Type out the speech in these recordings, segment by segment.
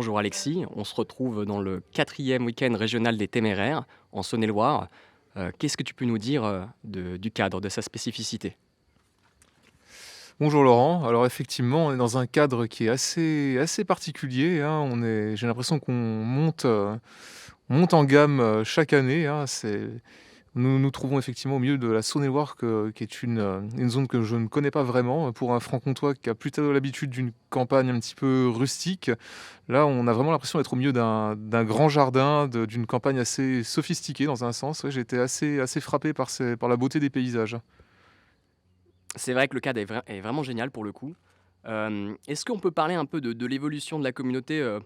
Bonjour Alexis, on se retrouve dans le quatrième week-end régional des Téméraires, en Saône-et-Loire. Qu'est-ce que tu peux nous dire du cadre, de sa spécificité? Bonjour Laurent. Alors effectivement, on est dans un cadre qui est assez particulier, hein. J'ai l'impression qu'on monte en gamme, chaque année, hein. Nous nous trouvons effectivement au milieu de la Saône-et-Loire qui est une zone que je ne connais pas vraiment. Pour un franc-comtois qui a plutôt l'habitude d'une campagne un petit peu rustique, là, on a vraiment l'impression d'être au milieu d'un grand jardin, d'une campagne assez sophistiquée dans un sens. Ouais, j'ai été assez frappé par la beauté des paysages. C'est vrai que le cadre est vraiment génial pour le coup. Est-ce qu'on peut parler un peu de l'évolution de la communauté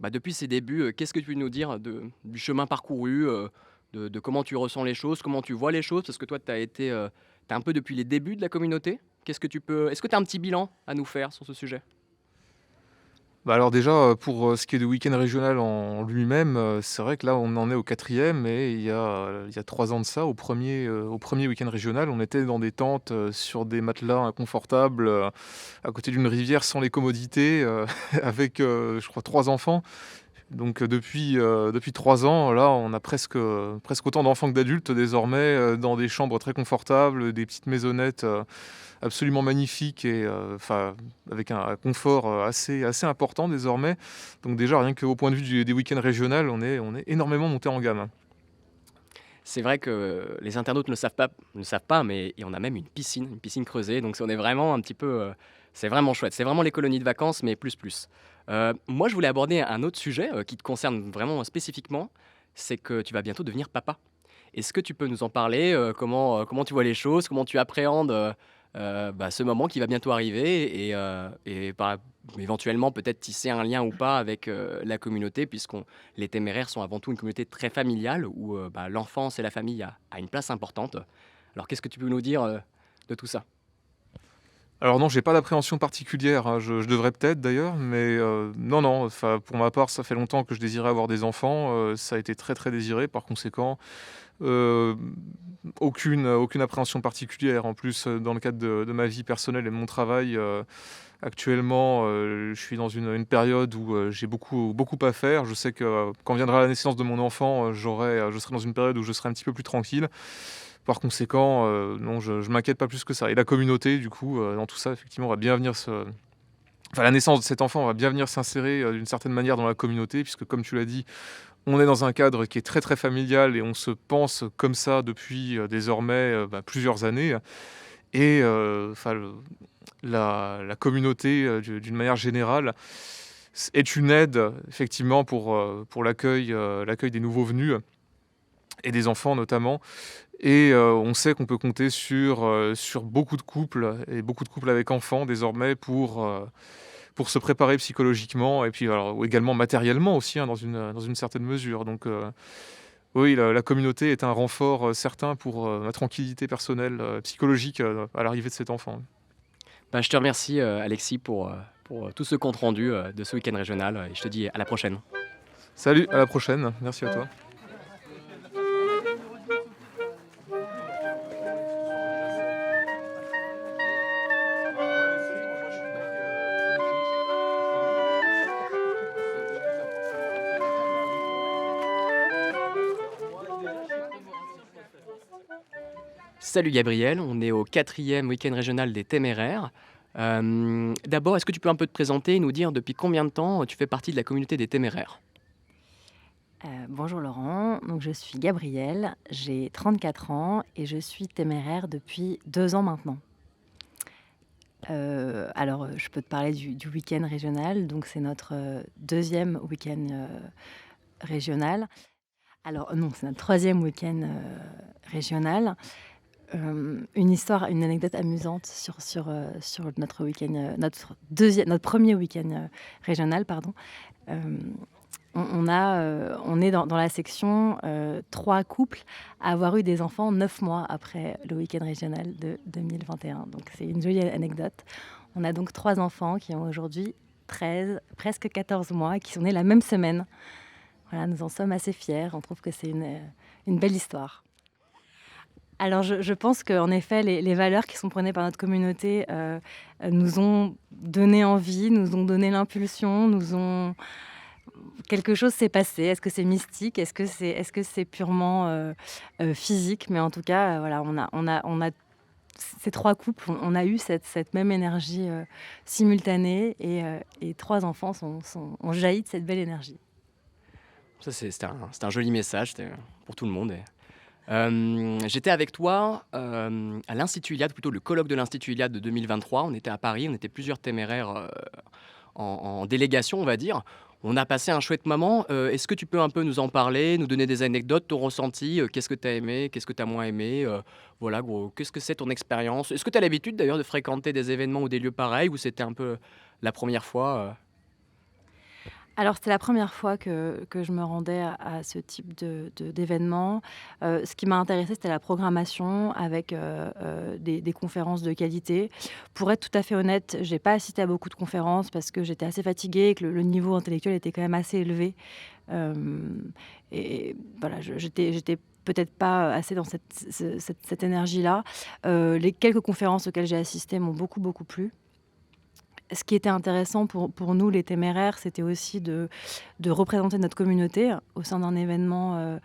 depuis ses débuts? Qu'est-ce que tu peux nous dire du chemin parcouru, de comment tu ressens les choses, comment tu vois les choses? Parce que toi, tu as été t'es un peu depuis les débuts de la communauté. Est-ce que tu as un petit bilan à nous faire sur ce sujet? Bah, alors déjà, pour, ce qui est du week-end régional en lui-même, c'est vrai que là, on en est au quatrième et il y a 3 ans de ça, au premier week-end régional, on était dans des tentes, sur des matelas inconfortables, à côté d'une rivière sans les commodités, avec, je crois 3 enfants. Donc, depuis 3 ans, là, on a presque autant d'enfants que d'adultes désormais, dans des chambres très confortables, des petites maisonnettes, absolument magnifiques et enfin, avec un confort, assez important désormais. Donc déjà, rien qu'au point de vue des week-ends régionaux, on est énormément monté en gamme. C'est vrai que les internautes ne le savent pas, mais et on a même une piscine creusée, donc on est vraiment un petit peu, c'est vraiment chouette. C'est vraiment les colonies de vacances, mais plus, plus. Moi, je voulais aborder un autre sujet, qui te concerne vraiment spécifiquement, c'est que tu vas bientôt devenir papa. Est-ce que tu peux nous en parler? Comment tu vois les choses? Comment tu appréhendes, ce moment qui va bientôt arriver et éventuellement peut-être tisser un lien ou pas avec, la communauté puisqu'on les Téméraires sont avant tout une communauté très familiale où, l'enfance et la famille a une place importante. Alors qu'est-ce que tu peux nous dire, de tout ça? Alors non, j'ai pas d'appréhension particulière, hein, je devrais peut-être d'ailleurs, mais non, non, enfin, pour ma part, ça fait longtemps que je désirais avoir des enfants, ça a été très, très désiré. Par conséquent, Heu, aucune appréhension particulière. En plus, dans le cadre de ma vie personnelle et de mon travail, actuellement, je suis dans une période où, j'ai beaucoup à faire. Je sais que, quand viendra la naissance de mon enfant, je serai dans une période où je serai un petit peu plus tranquille. Par conséquent, non, je m'inquiète pas plus que ça et la communauté du coup, dans tout ça effectivement va bien venir se enfin la naissance de cet enfant va bien venir s'insérer, d'une certaine manière dans la communauté puisque comme tu l'as dit, on est dans un cadre qui est très, très familial et on se pense comme ça depuis, désormais, plusieurs années et enfin la communauté, d'une manière générale est une aide effectivement pour l'accueil des nouveaux venus et des enfants notamment et on sait qu'on peut compter sur beaucoup de couples avec enfants désormais pour se préparer psychologiquement et puis alors ou également matériellement aussi, hein, dans une certaine mesure donc oui, la communauté est un renfort, certain pour, ma tranquillité personnelle, psychologique, à l'arrivée de cet enfant. Bah, je te remercie, Alexis pour tout ce compte rendu, de ce week-end régional, et je te dis à la prochaine. Salut, à la prochaine, merci à toi. Salut Gabriel, on est au quatrième week-end régional des Téméraires. D'abord, est-ce que tu peux un peu te présenter et nous dire depuis combien de temps tu fais partie de la communauté des Téméraires? Bonjour Laurent, donc je suis Gabrielle, j'ai 34 ans et je suis téméraire depuis 2 ans maintenant. Je peux te parler du week-end régional, donc c'est notre, 2e week-end, régional. Alors non, c'est notre troisième week-end, régional. Une anecdote amusante sur notre week-end, notre premier week-end, régional, pardon. Hem, on est dans la section, 3 couples à avoir eu des enfants 9 mois après le week-end régional de 2021. Donc c'est une jolie anecdote. On a donc 3 enfants qui ont aujourd'hui 13, presque 14 mois, et qui sont nés la même semaine. Voilà, nous en sommes assez fiers. On trouve que c'est une belle histoire. Alors je pense qu'en effet, les valeurs qui sont prônées par notre communauté, nous ont donné envie, nous ont donné l'impulsion, nous ont quelque chose s'est passé. Est-ce que c'est mystique? Est-ce que c'est purement, physique? Mais en tout cas, voilà, on a ces 3 couples, on a eu cette même énergie, simultanée et 3 enfants ont jailli de cette belle énergie. Ça, c'était un joli message, c'était pour tout le monde. J'étais avec toi à l'Institut Iliade, plutôt le colloque de l'Institut Iliade de 2023. On était à Paris, on était plusieurs téméraires en délégation, on va dire. On a passé un chouette moment. Est-ce que tu peux un peu nous en parler, nous donner des anecdotes, ton ressenti? Qu'est-ce que tu as aimé? Qu'est-ce que tu as moins aimé? Voilà, gros, qu'est-ce que c'est ton expérience? Est-ce que tu as l'habitude d'ailleurs de fréquenter des événements ou des lieux pareils ou c'était un peu la première fois Alors, c'était la première fois que je me rendais à ce type d'événement. Ce qui m'a intéressée, c'était la programmation avec, des conférences de qualité. Pour être tout à fait honnête, j'ai pas assisté à beaucoup de conférences parce que j'étais assez fatiguée et que le niveau intellectuel était quand même assez élevé. Hem et voilà, j'étais peut-être pas assez dans cette énergie-là. Les quelques conférences auxquelles j'ai assisté m'ont beaucoup, beaucoup plu. Ce qui était intéressant pour nous, les téméraires, c'était aussi de représenter notre communauté au sein d'un événement,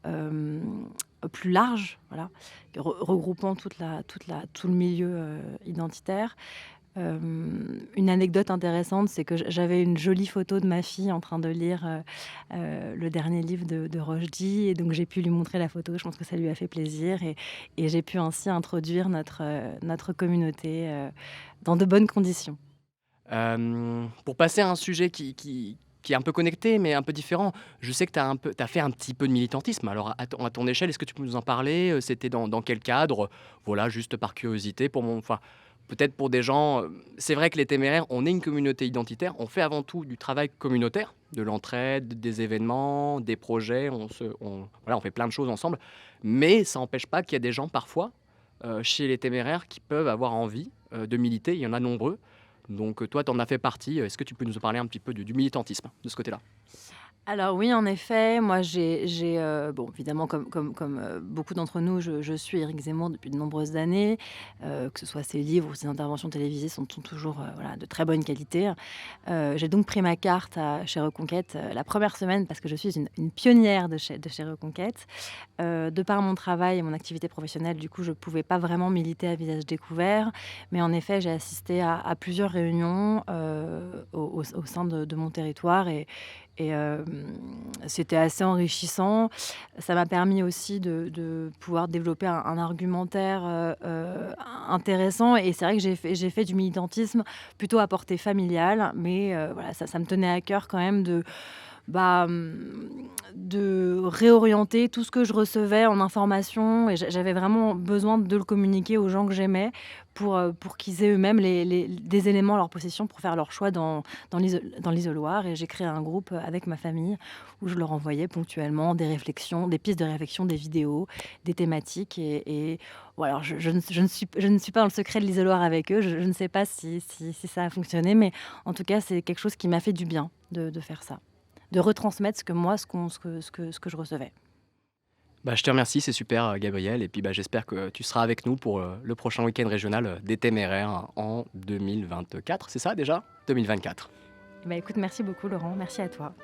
hem, plus large, voilà, regroupant tout le milieu, identitaire. Une anecdote intéressante, c'est que j'avais une jolie photo de ma fille en train de lire, le dernier livre de Rochdy et donc j'ai pu lui montrer la photo. Je pense que ça lui a fait plaisir et j'ai pu ainsi introduire notre communauté, dans de bonnes conditions. Pour passer à un sujet qui est un peu connecté, mais un peu différent, je sais que tu as fait un petit peu de militantisme. Alors, à ton échelle, est-ce que tu peux nous en parler? C'était dans quel cadre? Voilà, juste par curiosité, enfin, peut-être pour des gens. C'est vrai que les téméraires, on est une communauté identitaire. On fait avant tout du travail communautaire, de l'entraide, des événements, des projets. Voilà, on fait plein de choses ensemble. Mais ça n'empêche pas qu'il y a des gens, parfois, chez les téméraires, qui peuvent avoir envie de militer. Il y en a nombreux. Donc, toi, tu en as fait partie. Est-ce que tu peux nous en parler un petit peu du militantisme de ce côté-là? Alors oui, en effet, moi bon évidemment comme, beaucoup d'entre nous, je suis Éric Zemmour depuis de nombreuses années, que ce soit ses livres ou ses interventions télévisées sont toujours, voilà, de très bonne qualité. J'ai donc pris ma carte chez Reconquête, la première semaine parce que je suis une pionnière de chez Reconquête. De par mon travail et mon activité professionnelle, du coup, je ne pouvais pas vraiment militer à visage découvert, mais en effet, j'ai assisté à plusieurs réunions, au sein de mon territoire et c'était assez enrichissant. Ça m'a permis aussi de pouvoir développer un argumentaire, intéressant et c'est vrai que j'ai fait du militantisme plutôt à portée familiale, mais voilà, ça me tenait à cœur quand même bah, de réorienter tout ce que je recevais en information et j'avais vraiment besoin de le communiquer aux gens que j'aimais pour qu'ils aient eux-mêmes des éléments à leur possession pour faire leur choix dans l'isoloir et j'ai créé un groupe avec ma famille où je leur envoyais ponctuellement des réflexions, des pistes de réflexion, des vidéos, des thématiques et voilà, alors je ne suis pas dans le secret de l'isoloir avec eux, je ne sais pas si ça a fonctionné, mais en tout cas, c'est quelque chose qui m'a fait du bien de faire ça, de retransmettre ce que je recevais. Bah, je te remercie, c'est super, Gabriel. Et puis, bah, j'espère que tu seras avec nous pour le prochain week-end régional des téméraires en 2024. C'est ça déjà? 2024. Bah, écoute, merci beaucoup Laurent, merci à toi.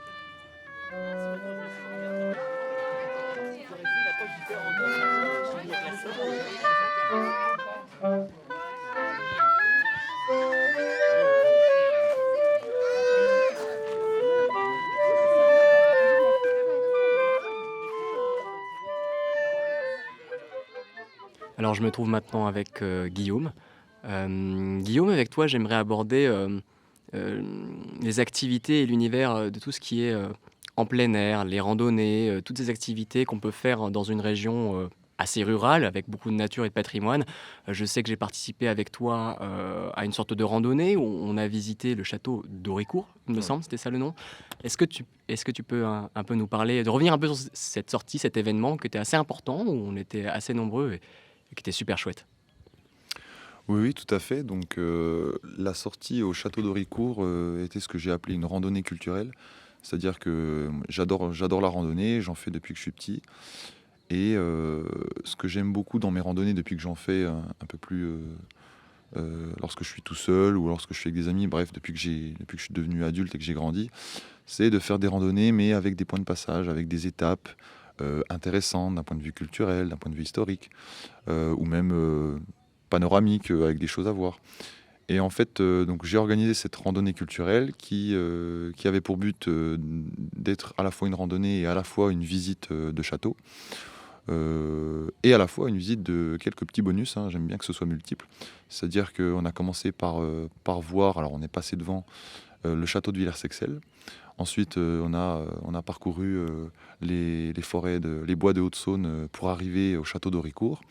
Alors, je me trouve maintenant avec Guillaume. Guillaume, avec toi, j'aimerais aborder les activités et l'univers de tout ce qui est en plein air, les randonnées, toutes ces activités qu'on peut faire dans une région assez rurale, avec beaucoup de nature et de patrimoine. Je sais que j'ai participé avec toi à une sorte de randonnée où on a visité le château d'Auricourt, il me Ouais. semble, c'était ça le nom. Est-ce que tu peux un peu nous parler, de revenir un peu sur cette sortie, cet événement qui était assez important, où on était assez nombreux et qui était super chouette? Oui, oui, tout à fait. Donc, la sortie au château d'Auricourt était ce que j'ai appelé une randonnée culturelle. C'est-à-dire que j'adore la randonnée, j'en fais depuis que je suis petit. Et ce que j'aime beaucoup dans mes randonnées depuis que j'en fais un peu plus lorsque je suis tout seul ou lorsque je suis avec des amis, bref, depuis que je suis devenu adulte et que j'ai grandi, c'est de faire des randonnées, mais avec des points de passage, avec des étapes intéressantes d'un point de vue culturel, d'un point de vue historique, ou même panoramique, avec des choses à voir. Et en fait, donc j'ai organisé cette randonnée culturelle qui avait pour but d'être à la fois une randonnée et à la fois une visite de château. Et à la fois une visite de quelques petits bonus, hein, j'aime bien que ce soit multiple. C'est-à-dire qu'on a commencé par voir, alors on est passé devant le château de Villers-Sexcel. Ensuite, on a parcouru les forêts, les bois de Haute-Saône pour arriver au château d'Auricourt,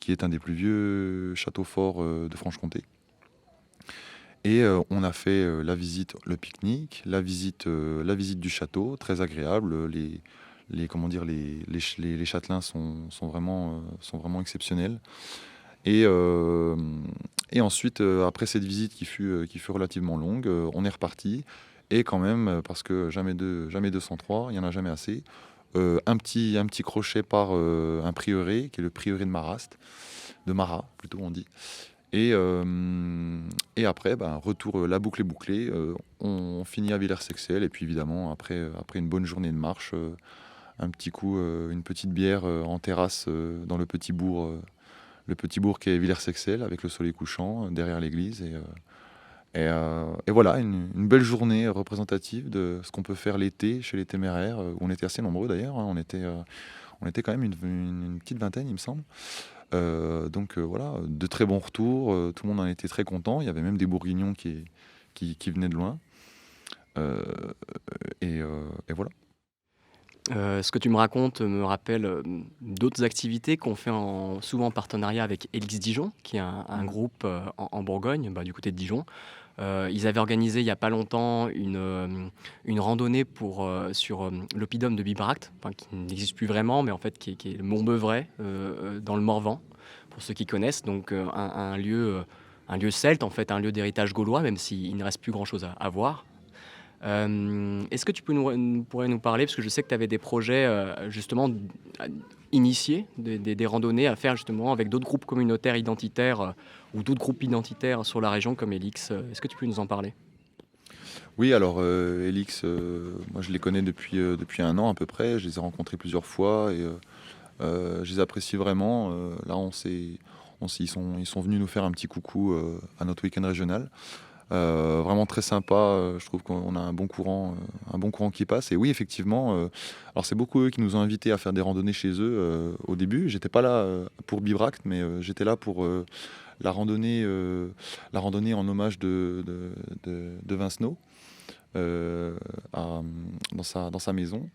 qui est un des plus vieux châteaux forts de Franche-Comté. Et on a fait la visite, le pique-nique, la visite du château, très agréable. Comment dire, les châtelains sont vraiment exceptionnels. Et, euh, et ensuite, après cette visite qui fut relativement longue, on est reparti. Et quand même, parce que jamais 203, il n'y en a jamais assez, un petit crochet par un prieuré, qui est le prieuré de Marat, plutôt on dit. Et après, retour, la boucle est bouclée. On finit à Villers-Sexcel. Et puis évidemment, après une bonne journée de marche, un petit coup, une petite bière en terrasse dans le petit bourg qui est Villers-Sexcel, avec le soleil couchant derrière l'église. Et voilà, une belle journée représentative de ce qu'on peut faire l'été chez les Téméraires, où on était assez nombreux d'ailleurs. Hein. On était quand même une petite vingtaine, il me semble. Donc voilà, de très bons retours, tout le monde en était très content. Il y avait même des Bourguignons qui venaient de loin. Euh, et voilà. Ce que tu me racontes me rappelle d'autres activités qu'on fait souvent en partenariat avec Elix Dijon, qui est un groupe en Bourgogne, du côté de Dijon. Ils avaient organisé il n'y a pas longtemps une randonnée sur l'oppidum de Bibracte, qui n'existe plus vraiment, mais en fait qui est le Montbeuvray, dans le Morvan, pour ceux qui connaissent. Donc un lieu celte, en fait, un lieu d'héritage gaulois, même s'il ne reste plus grand-chose à voir. Est-ce que tu pourrais nous parler, parce que je sais que tu avais des projets justement initiés, des randonnées à faire justement avec d'autres groupes communautaires identitaires ou d'autres groupes identitaires sur la région comme Elix. Est-ce que tu peux nous en parler? Oui, alors Elix, moi je les connais depuis un an à peu près. Je les ai rencontrés plusieurs fois et je les apprécie vraiment. Là, ils sont venus nous faire un petit coucou à notre week-end régional. Vraiment très sympa, je trouve qu'on a un bon courant qui passe. Et oui, effectivement, alors c'est beaucoup eux qui nous ont invités à faire des randonnées chez eux au début. J'étais pas là pour Bibracte, mais j'étais là pour la randonnée en hommage de Vincenot dans sa maison.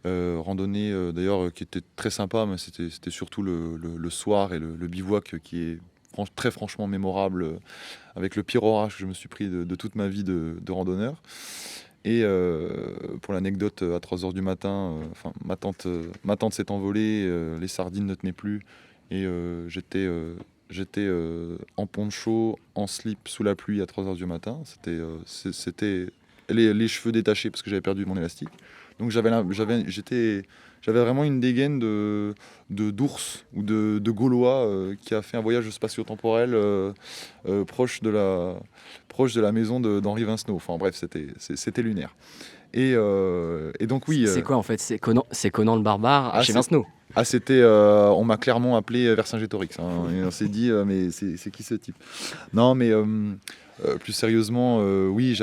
Randonnée d'ailleurs qui était très sympa, mais c'était surtout le soir et le bivouac qui est très franchement mémorable, avec le pire orage que je me suis pris de toute ma vie de randonneur. Et pour l'anecdote, à 3 h du matin, ma tante s'est envolée, les sardines ne tenaient plus, et j'étais en poncho, en slip, sous la pluie à 3 h du matin. C'était les cheveux détachés parce que j'avais perdu mon élastique. Donc j'avais vraiment une dégaine d'ours ou de Gaulois qui a fait un voyage spatio-temporel proche de la maison d'Henri Vincenot. Enfin bref, c'était lunaire. Et donc oui. C'est quoi en fait? C'est Conan le barbare chez Vincenot? On m'a clairement appelé Vercingétorix. Hein, et on s'est dit, mais c'est qui ce type? Non, mais plus sérieusement, oui,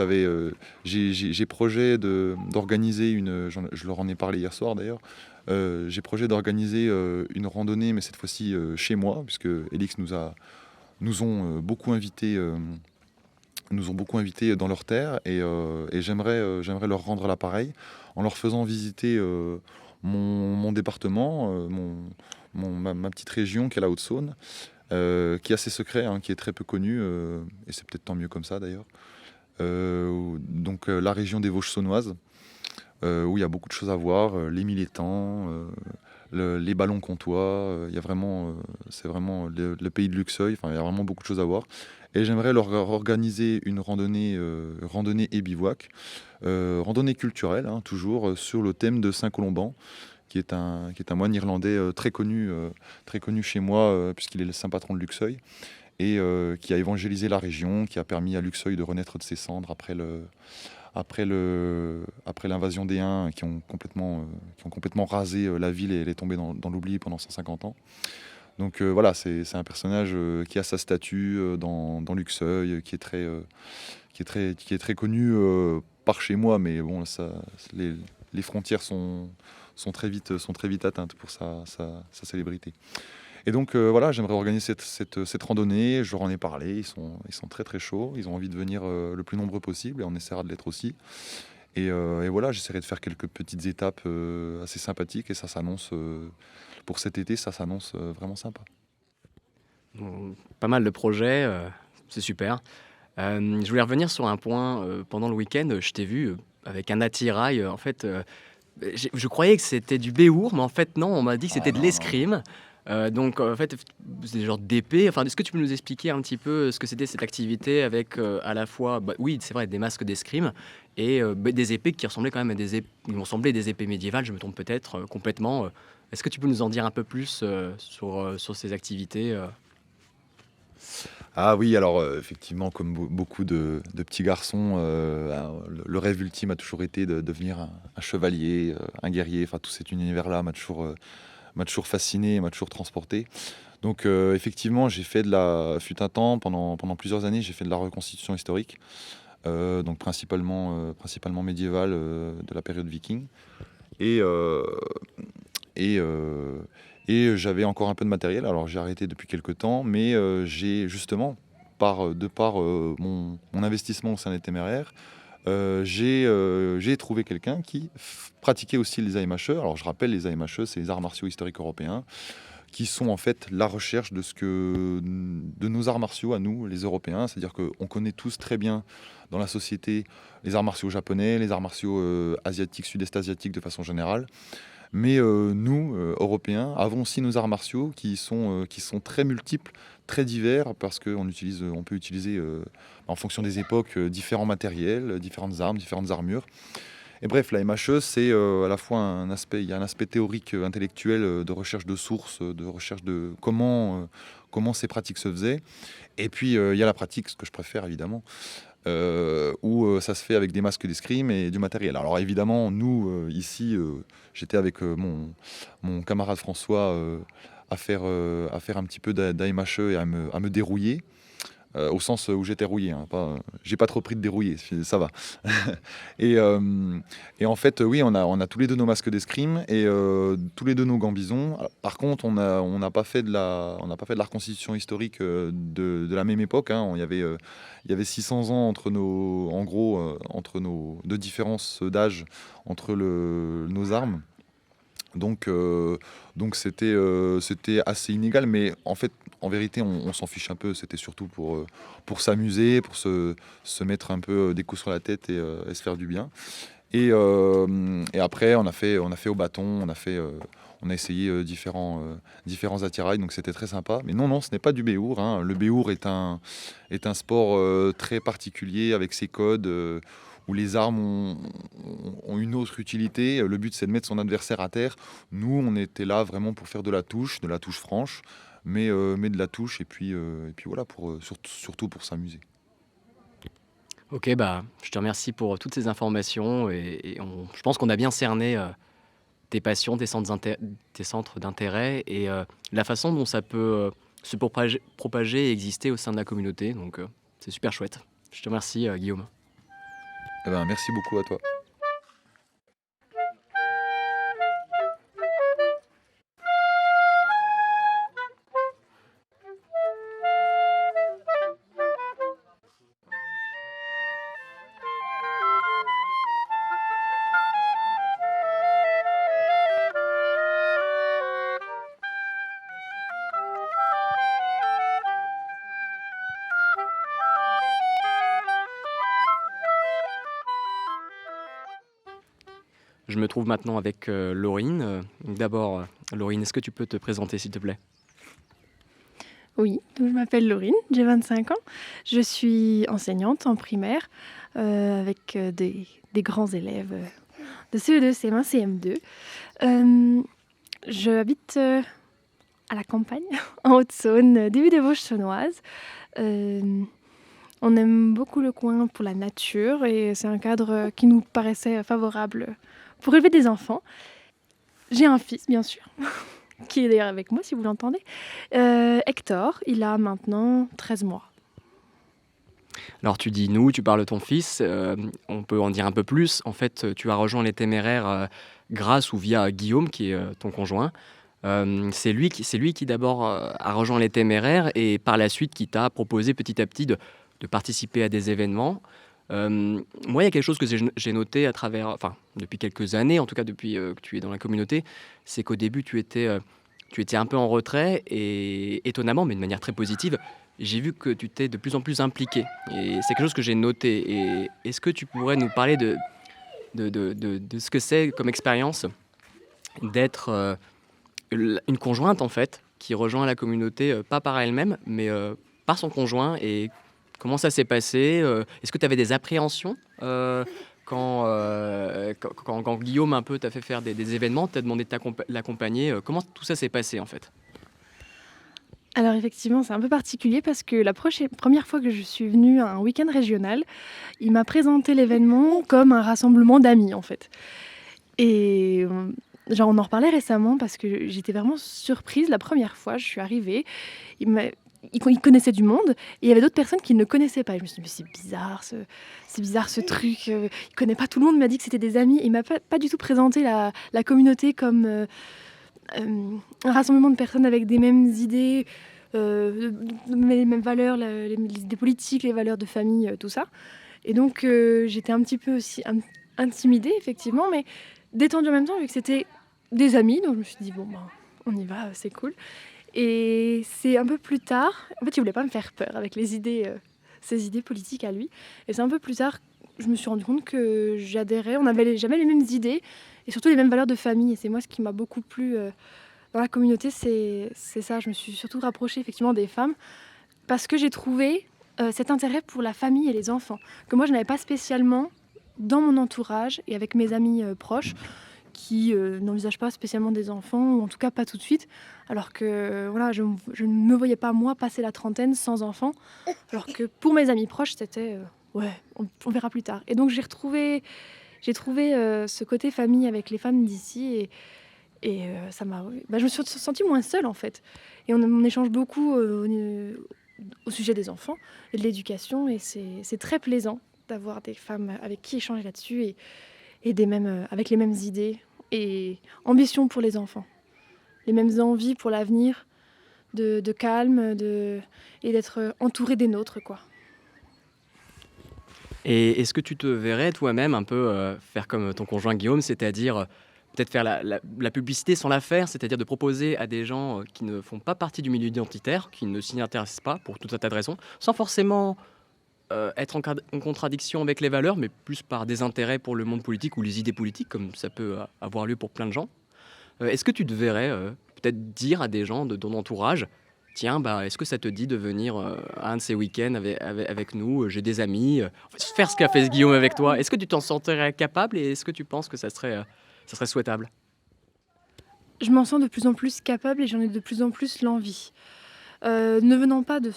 j'ai projet d'organiser je leur en ai parlé hier soir d'ailleurs. J'ai projet d'organiser une randonnée, mais cette fois-ci chez moi, puisque Elix nous ont beaucoup invités. Nous ont beaucoup invités dans leur terre et j'aimerais leur rendre l'appareil en leur faisant visiter mon département, ma petite région qui est la Haute-Saône, qui est assez secret, hein, qui est très peu connu, et c'est peut-être tant mieux comme ça d'ailleurs. Donc la région des Vosges saunoises, où il y a beaucoup de choses à voir, les mille étangs, les ballons comtois, c'est vraiment le pays de Luxeuil, il y a vraiment beaucoup de choses à voir. Et j'aimerais leur organiser une randonnée et bivouac, randonnée culturelle, hein, toujours sur le thème de Saint-Colomban, qui est un moine irlandais très connu chez moi, puisqu'il est le saint patron de Luxeuil. et qui a évangélisé la région, qui a permis à Luxeuil de renaître de ses cendres après l'invasion des Huns qui ont complètement rasé la ville et elle est tombée dans l'oubli pendant 150 ans. Donc voilà, c'est un personnage qui a sa statue dans Luxeuil, qui est très connu par chez moi, mais bon, les frontières sont très vite atteintes pour sa célébrité. Et donc voilà, j'aimerais organiser cette randonnée. Je leur en ai parlé, ils sont très très chauds, ils ont envie de venir le plus nombreux possible et on essaiera de l'être aussi. Et voilà, j'essaierai de faire quelques petites étapes assez sympathiques et ça s'annonce, pour cet été, ça s'annonce vraiment sympa. Bon, pas mal de projets, c'est super. Je voulais revenir sur un point, pendant le week-end, je t'ai vu avec un attirail, en fait, je croyais que c'était du béour, mais en fait non, on m'a dit que c'était Ah de non, non, non. l'escrime. Donc en fait, c'est des genres d'épée. Enfin, est-ce que tu peux nous expliquer un petit peu ce que c'était cette activité avec à la fois, oui, c'est vrai, des masques d'escrime et des épées qui ressemblaient quand même à qui m'ont semblé des épées médiévales, je me trompe peut-être complètement. Est-ce que tu peux nous en dire un peu plus sur ces activités Ah oui, alors effectivement, comme beaucoup de petits garçons, le rêve ultime a toujours été de devenir un chevalier, un guerrier. Enfin, tout cet univers-là m'a toujours fasciné, m'a toujours transporté. Donc effectivement, fut un temps, pendant plusieurs années, j'ai fait de la reconstitution historique, donc principalement médiévale, de la période viking. Et, euh, et, euh, et j'avais encore un peu de matériel, alors j'ai arrêté depuis quelques temps, mais j'ai justement, de par mon investissement au sein des Téméraires, j'ai trouvé quelqu'un qui pratiquait aussi les AMHE. Alors je rappelle, les AMHE, c'est les arts martiaux historiques européens, qui sont en fait la recherche de nos arts martiaux à nous, les Européens. C'est-à-dire qu'on connaît tous très bien dans la société les arts martiaux japonais, les arts martiaux asiatiques, sud-est asiatiques de façon générale. Mais nous, Européens, avons aussi nos arts martiaux qui sont très multiples, très divers, parce on peut utiliser, en fonction des époques, différents matériels, différentes armes, différentes armures. Et bref, la MHE, c'est à la fois il y a un aspect théorique, intellectuel, de recherche de sources, de recherche de comment ces pratiques se faisaient. Et puis, il y a la pratique, ce que je préfère évidemment, où ça se fait avec des masques d'escrime et du matériel. Alors évidemment, nous, ici, j'étais avec mon camarade François à faire un petit peu d'AMHE et à me dérouiller. Au sens où j'étais rouillé, hein, j'ai pas trop pris de dérouillé, ça va. et, en fait, oui, on a tous les deux nos masques d'escrime et tous les deux nos gants bisons. Alors, par contre, on n'a pas fait de la reconstitution historique de la même époque, hein. Il y avait 600 ans entre nos de différence d'âge entre nos armes. Donc c'était assez inégal, mais en fait, en vérité, on s'en fiche un peu. C'était surtout pour s'amuser, pour se mettre un peu des coups sur la tête et se faire du bien. Et après, on a fait au bâton, on a essayé différents attirails, donc c'était très sympa. Mais non, ce n'est pas du béour, hein. Le béour est un sport très particulier avec ses codes. Où les armes ont une autre utilité. Le but, c'est de mettre son adversaire à terre. Nous, on était là vraiment pour faire de la touche franche, mais de la touche, et puis voilà, surtout pour s'amuser. Ok, je te remercie pour toutes ces informations je pense qu'on a bien cerné tes passions, tes centres d'intérêt et la façon dont ça peut se propager et exister au sein de la communauté. Donc c'est super chouette. Je te remercie, Guillaume. Eh ben, merci beaucoup à toi. Je me trouve maintenant avec Laurine. D'abord, Laurine, est-ce que tu peux te présenter, s'il te plaît? Oui, donc je m'appelle Laurine, j'ai 25 ans. Je suis enseignante en primaire avec des grands élèves de CE2, CM1, CM2. Je habite à la campagne, en Haute-Saône, début des Vosges saunoises. On aime beaucoup le coin pour la nature et c'est un cadre qui nous paraissait favorable pour élever des enfants. J'ai un fils, bien sûr, qui est d'ailleurs avec moi si vous l'entendez. Hector, il a maintenant 13 mois. Alors tu dis nous, tu parles de ton fils, on peut en dire un peu plus. En fait, tu as rejoint les Téméraires grâce ou via Guillaume, qui est ton conjoint. C'est lui qui d'abord a rejoint les Téméraires et par la suite qui t'a proposé petit à petit de participer à des événements. Moi, il y a quelque chose que j'ai noté à travers, enfin, depuis quelques années, en tout cas depuis que tu es dans la communauté, c'est qu'au début, tu étais un peu en retrait et étonnamment, mais de manière très positive, j'ai vu que tu t'es de plus en plus impliqué. Et c'est quelque chose que j'ai noté. Et est-ce que tu pourrais nous parler de ce que c'est comme expérience d'être une conjointe, en fait, qui rejoint la communauté, pas par elle-même, mais par son conjoint et comment ça s'est passé? Est-ce que tu avais des appréhensions quand Guillaume un peu t'a fait faire des événements, t'a demandé de l'accompagner? Comment tout ça s'est passé en fait? Alors effectivement, c'est un peu particulier parce que la première fois que je suis venue à un week-end régional, il m'a présenté l'événement comme un rassemblement d'amis en fait. Et genre on en reparlait récemment parce que j'étais vraiment surprise la première fois, je suis arrivée, il connaissait du monde et il y avait d'autres personnes qu'il ne connaissait pas. Et je me suis dit, mais c'est bizarre ce truc, il connaît pas tout le monde, il m'a dit que c'était des amis. Il m'a pas du tout présenté la communauté comme un rassemblement de personnes avec des mêmes idées, les mêmes valeurs, les idées politiques, les valeurs de famille, tout ça. Et donc j'étais un petit peu aussi intimidée, effectivement, mais détendue en même temps, vu que c'était des amis. Donc je me suis dit, bon, ben, on y va, c'est cool. Et c'est un peu plus tard, en fait, il voulait pas me faire peur avec ses idées politiques à lui. Et c'est un peu plus tard, je me suis rendu compte que j'adhérais, on n'avait jamais les mêmes idées et surtout les mêmes valeurs de famille. Et c'est moi ce qui m'a beaucoup plu dans la communauté, c'est ça. Je me suis surtout rapprochée effectivement des femmes parce que j'ai trouvé cet intérêt pour la famille et les enfants que moi je n'avais pas spécialement dans mon entourage et avec mes amis proches qui n'envisagent pas spécialement des enfants, ou en tout cas pas tout de suite, alors que voilà, je ne me voyais pas moi passer la trentaine sans enfants, alors que pour mes amis proches c'était ouais, on verra plus tard. Et donc j'ai trouvé ce côté famille avec les femmes d'ici et ça m'a, je me suis sentie moins seule en fait. Et on échange beaucoup au sujet des enfants et de l'éducation et c'est très plaisant d'avoir des femmes avec qui échanger là-dessus et avec les mêmes idées et ambitions pour les enfants, les mêmes envies pour l'avenir, de calme, et d'être entouré des nôtres, quoi. Et est-ce que tu te verrais toi-même un peu faire comme ton conjoint Guillaume, c'est-à-dire peut-être faire la publicité sans la faire, c'est-à-dire de proposer à des gens qui ne font pas partie du milieu identitaire, qui ne s'y intéressent pas pour tout un tas de raisons, sans forcément être en contradiction avec les valeurs, mais plus par des intérêts pour le monde politique ou les idées politiques, comme ça peut avoir lieu pour plein de gens. Est-ce que tu te verrais peut-être dire à des gens de ton entourage, tiens, est-ce que ça te dit de venir à un de ces week-ends avec nous, j'ai des amis, faire ce qu'a fait Guillaume avec toi. Est-ce que tu t'en sentirais capable et est-ce que tu penses que ça serait souhaitable? Je m'en sens de plus en plus capable et j'en ai de plus en plus l'envie. Ne venant pas de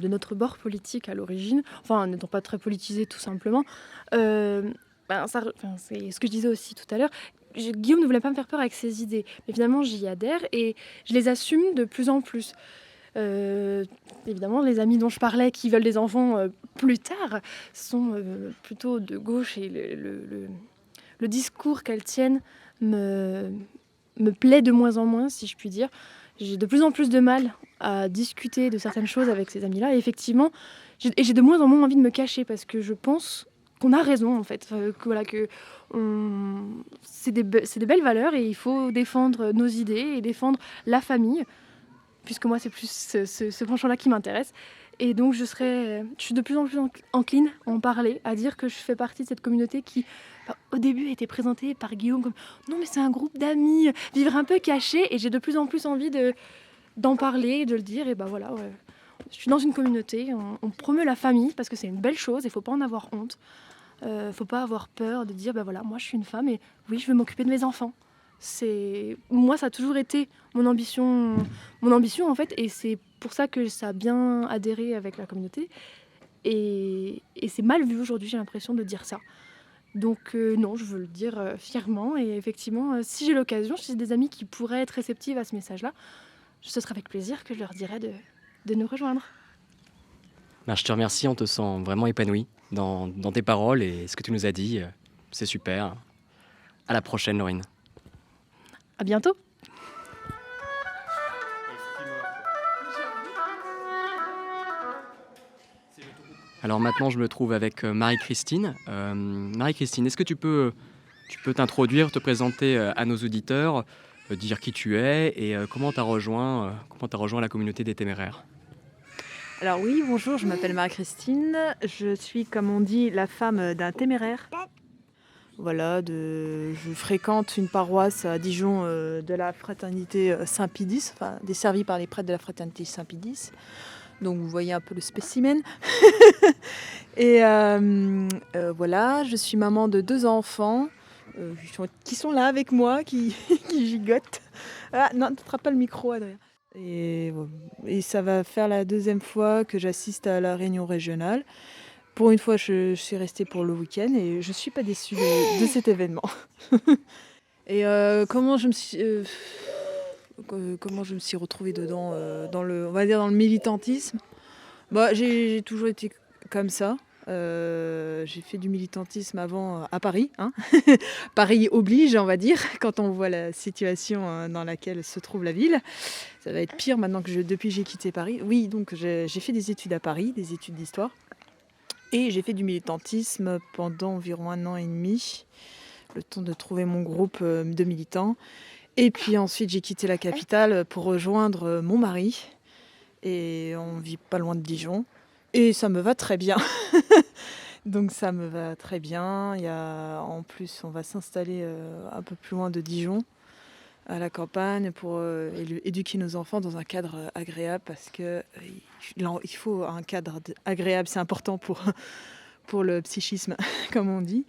notre bord politique à l'origine, enfin n'étant pas très politisé tout simplement, c'est ce que je disais aussi tout à l'heure, Guillaume ne voulait pas me faire peur avec ses idées, mais finalement j'y adhère et je les assume de plus en plus. Évidemment, les amis dont je parlais qui veulent des enfants plus tard sont plutôt de gauche et le discours qu'elles tiennent me plaît de moins en moins, si je puis dire. J'ai de plus en plus de mal à discuter de certaines choses avec ces amis-là. Et effectivement, j'ai de moins en moins envie de me cacher parce que je pense qu'on a raison, en fait. C'est des belles valeurs et il faut défendre nos idées et défendre la famille, puisque moi, c'est plus ce penchant-là qui m'intéresse. Et donc, je suis de plus en plus encline à en parler, à dire que je fais partie de cette communauté qui, au début, a été présentée par Guillaume comme « Non, mais c'est un groupe d'amis, vivre un peu caché ». Et j'ai de plus en plus envie d'en parler, de le dire. Et voilà, ouais. Je suis dans une communauté, on promeut la famille parce que c'est une belle chose, il ne faut pas en avoir honte. Il ne faut pas avoir peur de dire « Voilà, moi, je suis une femme et oui, je veux m'occuper de mes enfants ». Moi, ça a toujours été mon ambition en fait, et c'est pour ça que ça a bien adhéré avec la communauté. Et c'est mal vu aujourd'hui, j'ai l'impression de dire ça. Donc non, je veux le dire fièrement. Et effectivement, si j'ai l'occasion, si j'ai des amis qui pourraient être réceptifs à ce message-là, ce sera avec plaisir que je leur dirai de nous rejoindre. Ben, je te remercie, on te sent vraiment épanoui dans tes paroles et ce que tu nous as dit. C'est super. À la prochaine, Laurine. À bientôt. Alors maintenant, je me trouve avec Marie-Christine. Marie-Christine, est-ce que tu peux t'introduire, te présenter à nos auditeurs, dire qui tu es et comment tu as rejoint la communauté des téméraires? Alors oui, bonjour, je m'appelle Marie-Christine. Je suis, comme on dit, la femme d'un téméraire. Voilà, je fréquente une paroisse à Dijon de la fraternité Saint-Pédis, enfin desservie par les prêtres de la fraternité Saint-Pédis. Donc vous voyez un peu le spécimen. Et voilà, je suis maman de 2 enfants qui sont là avec moi, qui gigotent. Ah non, tu n'attrapes pas le micro, Adrien. Et ça va faire la 2e fois que j'assiste à la réunion régionale. Pour une fois, je suis restée pour le week-end et je ne suis pas déçue de cet événement. Et comment je me suis retrouvée dedans, on va dire dans le militantisme. Bah, j'ai toujours été comme ça. J'ai fait du militantisme avant à Paris. Hein. Paris oblige, on va dire, quand on voit la situation dans laquelle se trouve la ville. Ça va être pire maintenant depuis que j'ai quitté Paris. Oui, donc j'ai fait des études à Paris, des études d'histoire. Et j'ai fait du militantisme pendant environ 1 an et demi, le temps de trouver mon groupe de militants. Et puis ensuite, j'ai quitté la capitale pour rejoindre mon mari. Et on vit pas loin de Dijon. Et ça me va très bien. Donc ça me va très bien. En plus, on va s'installer un peu plus loin de Dijon, à la campagne, pour éduquer nos enfants dans un cadre agréable, parce que il faut un cadre agréable, c'est important pour le psychisme, comme on dit,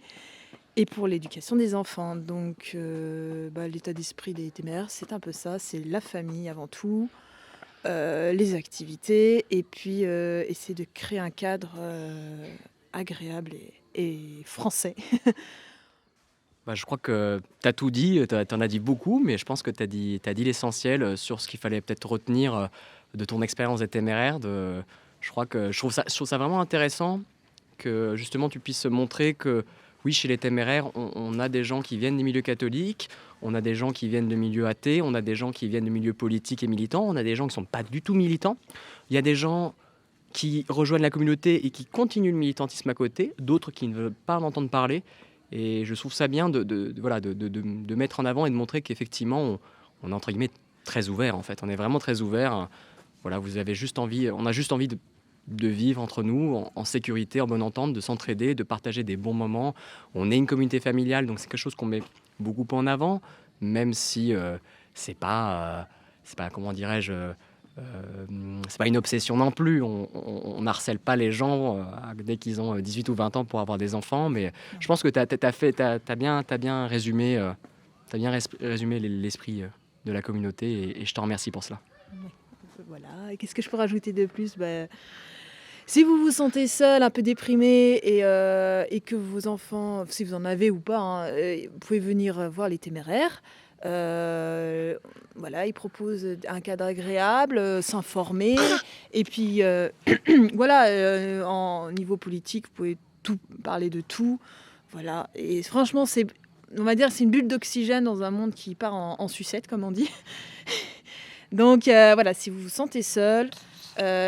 et pour l'éducation des enfants. Donc l'état d'esprit des téméraires, c'est un peu ça, c'est la famille avant tout, les activités, et puis essayer de créer un cadre agréable et français. Bah, je crois que tu as tout dit, tu en as dit beaucoup, mais je pense que tu as dit l'essentiel sur ce qu'il fallait peut-être retenir de ton expérience des téméraires. Je trouve ça vraiment intéressant que justement tu puisses montrer que oui, chez les téméraires, on a des gens qui viennent des milieux catholiques, on a des gens qui viennent de milieux athées, on a des gens qui viennent de milieux politiques et militants, on a des gens qui ne sont pas du tout militants. Il y a des gens qui rejoignent la communauté et qui continuent le militantisme à côté, d'autres qui ne veulent pas en entendre parler. Et je trouve ça bien de mettre en avant et de montrer qu'effectivement, on est entre guillemets très ouvert en fait. On est vraiment très ouvert. Voilà, on a juste envie de vivre entre nous en sécurité, en bonne entente, de s'entraider, de partager des bons moments. On est une communauté familiale, donc c'est quelque chose qu'on met beaucoup en avant, même si c'est pas comment dirais-je. C'est pas une obsession non plus, on harcèle pas les gens dès qu'ils ont 18 ou 20 ans pour avoir des enfants, mais je pense que t'as bien résumé, l'esprit de la communauté et je te remercie pour cela. Voilà, et qu'est-ce que je peux rajouter de plus ? Si vous vous sentez seul, un peu déprimé et que vos enfants, si vous en avez ou pas, hein, vous pouvez venir voir les téméraires. Voilà, ils proposent un cadre agréable, s'informer. Et puis, voilà, en niveau politique, vous pouvez parler de tout. Voilà. Et franchement, on va dire, c'est une bulle d'oxygène dans un monde qui part en sucette, comme on dit. Donc, voilà, si vous vous sentez seul,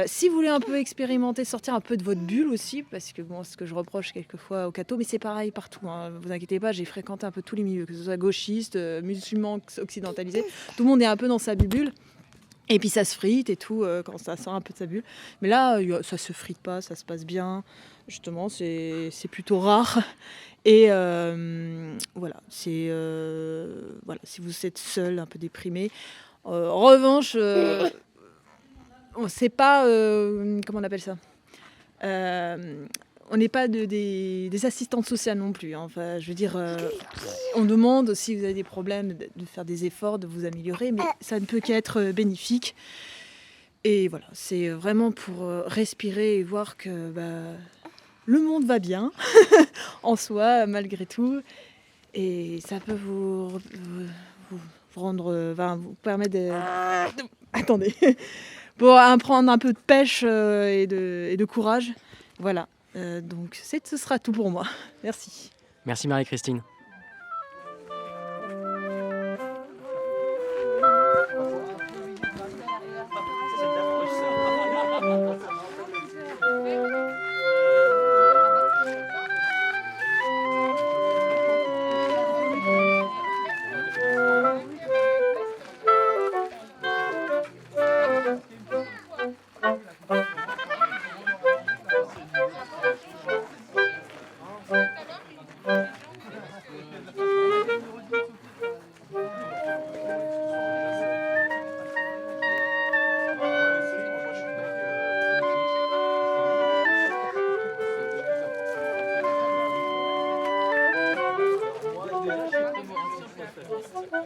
si vous voulez un peu expérimenter, sortir un peu de votre bulle aussi, parce que bon, ce que je reproche quelquefois au catho, mais c'est pareil partout, hein, vous inquiétez pas, j'ai fréquenté un peu tous les milieux, que ce soit gauchistes, musulmans, occidentalisés, tout le monde est un peu dans sa bulle, et puis ça se frite et tout, quand ça sort un peu de sa bulle, mais là, ça se frite pas, ça se passe bien, justement, c'est plutôt rare, et voilà, voilà, si vous êtes seul, un peu déprimé, en revanche... c'est pas comment on appelle ça, on n'est pas des assistantes sociales non plus, hein. Enfin, je veux dire, on demande si vous avez des problèmes de faire des efforts, de vous améliorer, mais ça ne peut qu'être bénéfique. Et voilà, c'est vraiment pour respirer et voir que le monde va bien en soi, malgré tout. Et ça peut vous rendre, vous permettre attendez, pour prendre un peu de pêche et de courage. Voilà, donc ce sera tout pour moi. Merci. Merci Marie-Christine.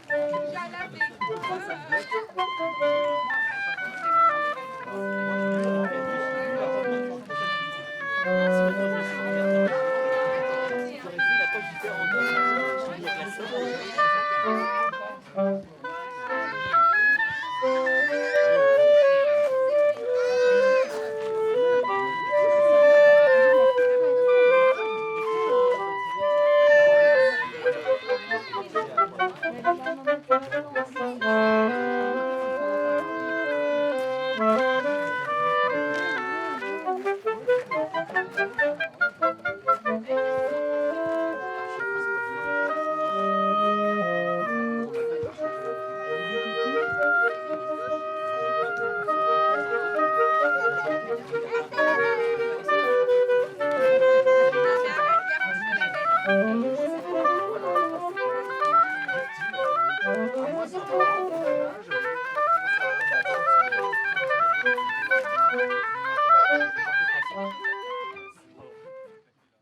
Déjà lavé.